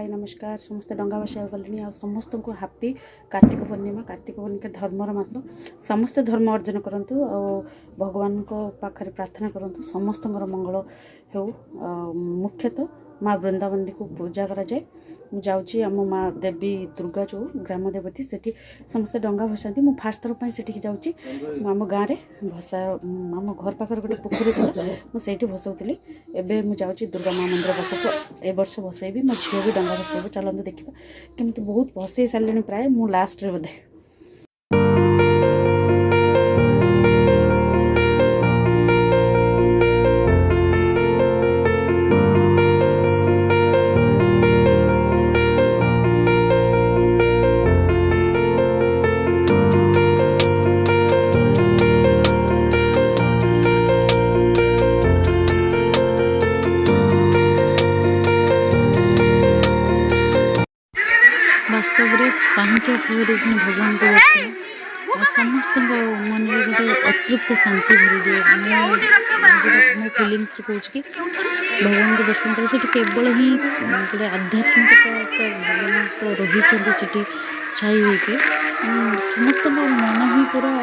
हाय नमस्कार समस्त डंगा बसा गले आ समस्त को हापी कार्तिक पूर्णिमा धर्मर मास समस्त धर्म अर्जन करंतु आ भगवान को पाखरे प्रार्थना करंतु समस्त मंगल हो। मुख्यतः माँ वृंदावनी को पूजा करा जाए। मु जाऊँगी आम माँ देवी दुर्गा जो ग्राम देवती सेठी समस्त डंगा भसाती। मु फास्ट थर पर सेठी जाऊँगी आम गाँव में भसा आम घर पाखर गोटे पोखरी था मुझे भसाऊली। एबे मु जाऊँगी दुर्गा माँ मंदिर पाखक ए वर्ष भसैबी मो झील भी डंगा भसैब। चलते देखा केमती बहुत भसई सारे प्राय मु लास्ट रे बोधे। वास्तव में पांच भगवान को दर्शन समस्त मन में गोटे अतृप्त शांति भरी दिए। मो फिलिंग्स कहूँ कि भगवान को दर्शन कर केवल ही गोटे आध्यात्मिकता तो भगवान तो रही से छाई होगी समस्त मन ही पूरा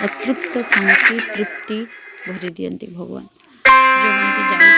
अतृप्त शांति तृप्ति भरी दियंती भगवान जो जाइए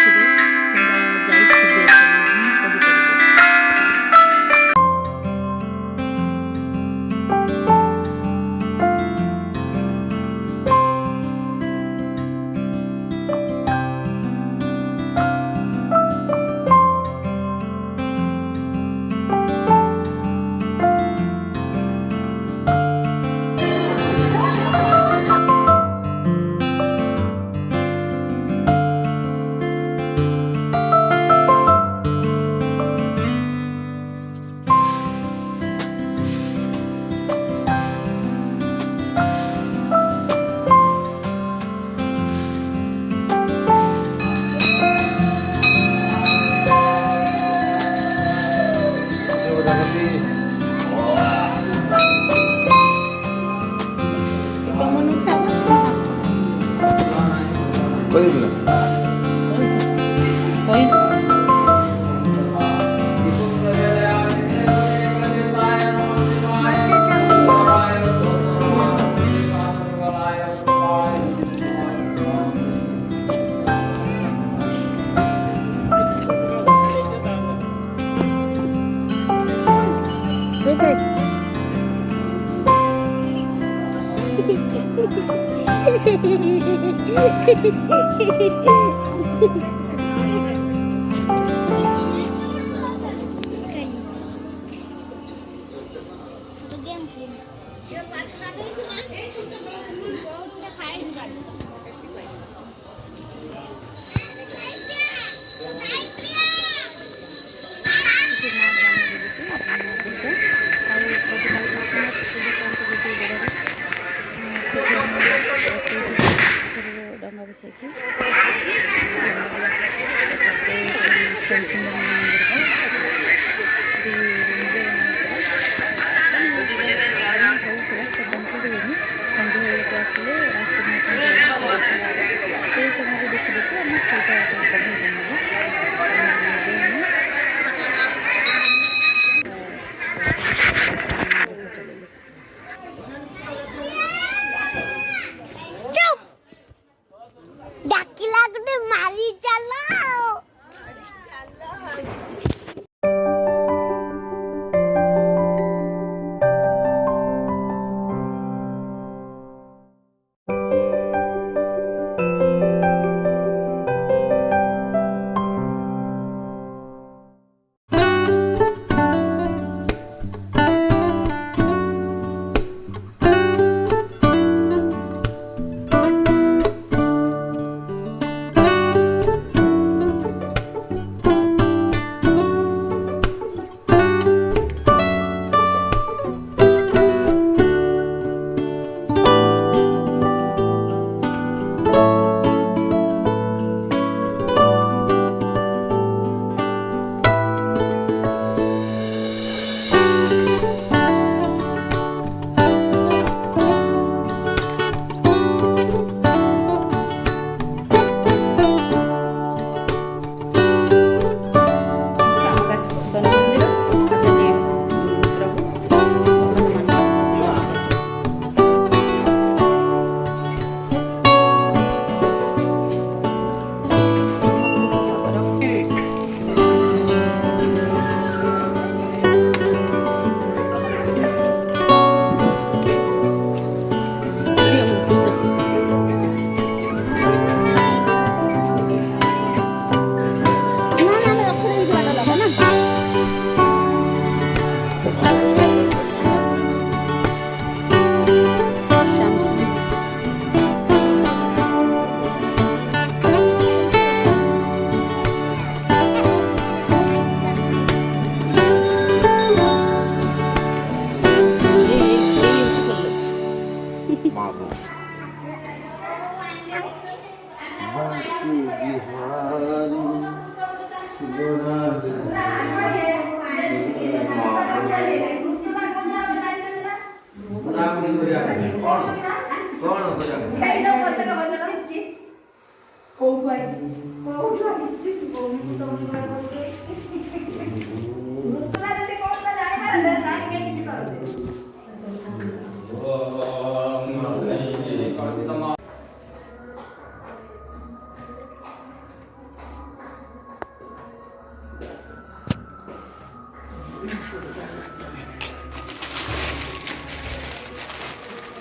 डंगा बसैकी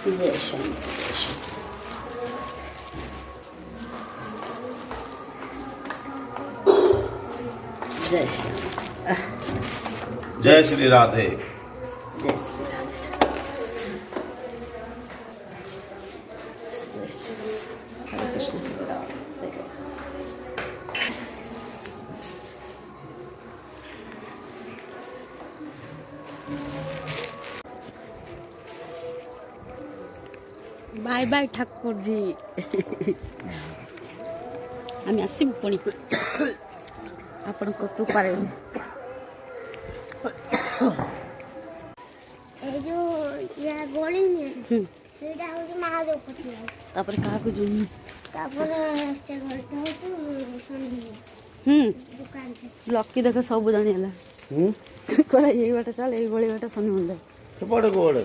जय श्याम जय श्याम जय श्री राधे। जय श्री राधे जय श्री हरे कृष्ण हरे राम हरे राम। बाय बाय ठाकुर जी आम आसबू पुणी आपण कृपारे तापर क्या जो लकी देख सब जानीला करा ये बाटे चल ये गली बाटे शनि मंदिर सेपटे कोड़े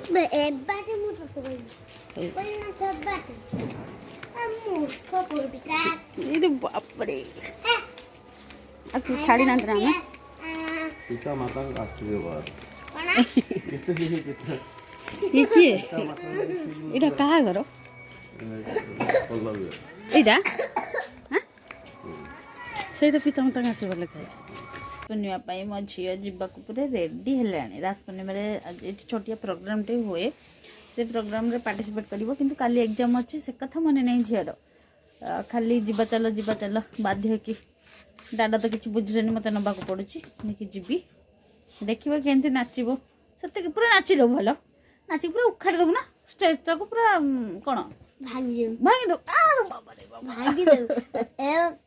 बापरे छाड़ी ना पिता माता का आश्चर्य बात ये किए इटा कहा घर एटा हां सेटा पिता माता का आशीर्वाद लिखा है सुनिया पाई मो झियो जीवाक पूरे रेडी हेलानी रास पूर्णिमा रे छोटिया प्रोग्राम टे हुए से प्रोग्राम रे पार्टिसिपेट करिवो किंतु काली एग्जाम अछि से कथा मने नहीं झियर खाली जीवा चलो बाध्य कि दादा तो किसी बुझेनि मत नवा को पड़ुची नहीं जीवी देखिए केमती नाचब से पूरा नाचिद भल नाची पूरा उखाड़ी देबू ना स्टेज तक पूरा कौन भांगी दो भांगी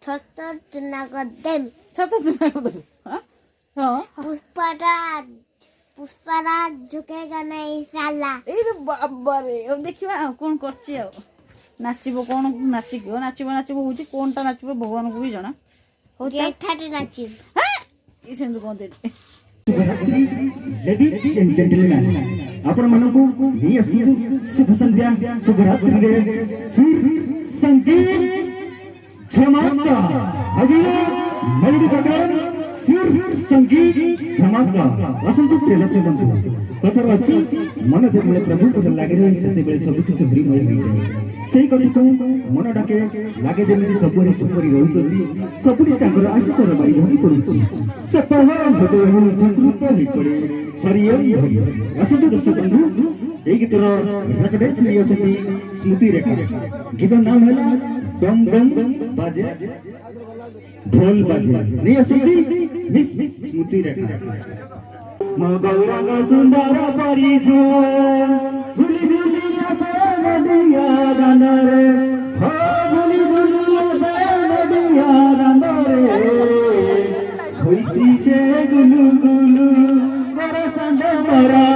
छत चुना कर देम हाँ पुष्पराज झुकेगा नहीं साला ए बाबा रे देखिबा कौन करछि आ नाचिबो कौन नाचिबो नाचिबो होची कोनटा नाचिबो भगवान को भी जाना हो जेठाटे नाचिब हां ई सेंदु कोन दे लेडीज एंड जेंटलमैन आपण मानको ही असि शुभ संध्या शुभ रात्रि रे सुर संगीत धमाका अजी मेलोडी प्रोग्राम सुर संगीत धमाका वसंत प्रिय बंधु कथर अछि मन जे बेले प्रभु को लागे रही सते बेले सब किछ भरी मय होई सेही कथि को मन डाके लागे जेमि सबरी सुपरी रहउछथि सबरी ताकर आशीषर बारी धरी पड़ुछि सतह हृदय हो संतृप्त होई पड़े हरियम हरि वसंत दर्शक बंधु एई गीतर रेकर्डेड छली अछि स्मृति रेखा गीत नाम हैला डम डम बाजे ढोल बाजे नहीं असली मिस स्मृति रेखा गौरंग सुंदर परिचो झुली झुली आसे नदिया गानरे हो झुली झुली आसे नदिया गानरे होईची से गुलु गुलु मोर संग मोरा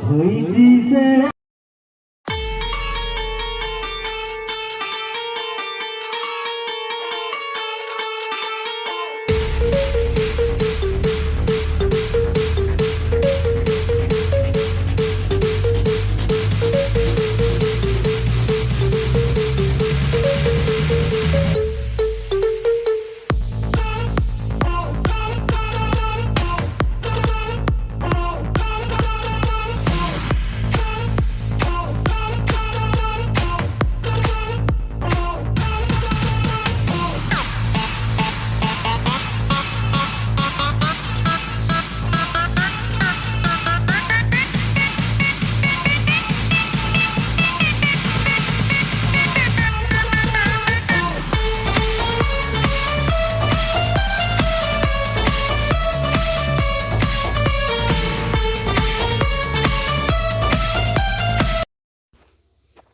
होईची से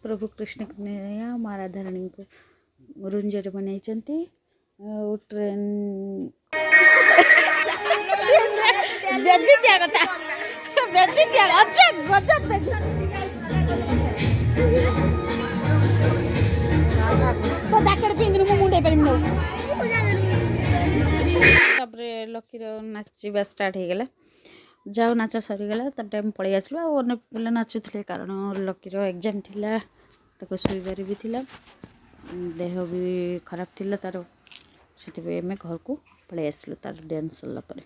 प्रभु कृष्ण कन्हैया माँ राधारानी को रुंजर बनाई ट्रेन बेजी दिया कथा बेजी दिया अच्छा गजब बेजी ଲକିର ନାଚିବା ଷ୍ଟାର୍ଟ ହେଇଗଲା। ଯାଉ ନାଚ ସରିଗଲା ତାପରେ ଆମେ ପଳେଇ ଆସିଲୁ। ଆଉ ଅନ୍ୟ ପିଲା ନାଚୁଥିଲେ କାରଣ ଲକିର ଏକ୍ଜାମ୍ ଥିଲା, ତାକୁ ଶୋଇବାରେ ବି ଥିଲା, ଦେହ ବି ଖରାପ ଥିଲା ତାର, ସେଥିପାଇଁ ଆମେ ଘରକୁ ପଳେଇ ଆସିଲୁ ତାର ଡ୍ୟାନ୍ସ ସରିଲା ପରେ।